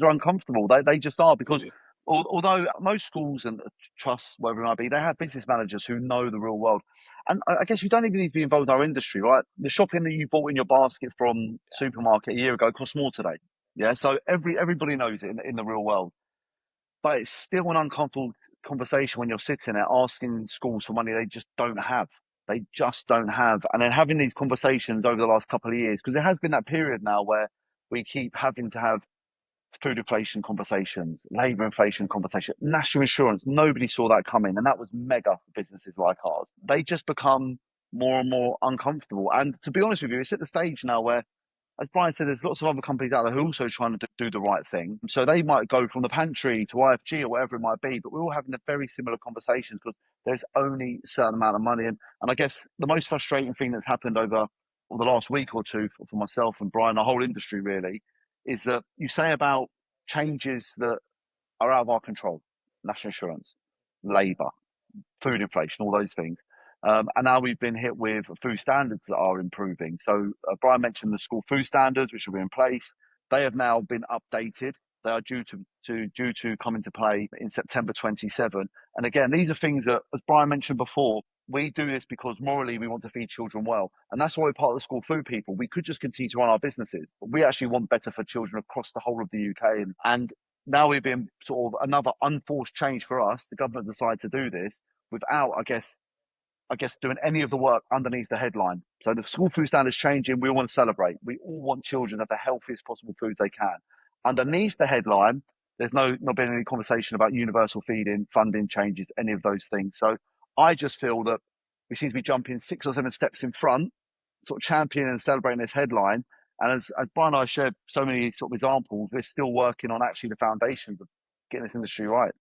are uncomfortable. They just are because although most schools and trusts, whatever it might be, they have business managers who know the real world. And I guess you don't even need to be involved in our industry, right? The shopping that you bought in your basket from supermarket a year ago costs more today. Yeah, so everybody knows it in the real world, but it's still an uncomfortable conversation when you're sitting there asking schools for money they just don't have. They just don't have, and then having these conversations over the last couple of years because there has been that period now where we keep having to have food inflation conversations, labour inflation conversation, national insurance. Nobody saw that coming, and that was mega for businesses like ours. They just become more and more uncomfortable. And to be honest with you, it's at the stage now where, as Brian said, there's lots of other companies out there who are also trying to do the right thing. So they might go from the pantry to IFG or whatever it might be, but we're all having a very similar conversations because there's only a certain amount of money. And I guess the most frustrating thing that's happened over the last week or two for myself and Brian, the whole industry really, is that you say about changes that are out of our control, national insurance, labour, food inflation, all those things. And now we've been hit with food standards that are improving. So Brian mentioned the school food standards, which are in place. They have now been updated. They are due to come into play in September 27. And again, these are things that, as Brian mentioned before, we do this because morally we want to feed children well. And that's why we're part of the school food people. We could just continue to run our businesses, but we actually want better for children across the whole of the UK. And now we've been sort of another unforced change for us. The government decided to do this without, I guess, doing any of the work underneath the headline. So the school food standards changing, we all want to celebrate. We all want children to have the healthiest possible foods they can. Underneath the headline, there's not been any conversation about universal feeding, funding changes, any of those things. So I just feel that we seem to be jumping 6 or 7 steps in front, sort of championing and celebrating this headline. And as Brian and I shared so many sort of examples, we're still working on actually the foundations of getting this industry right.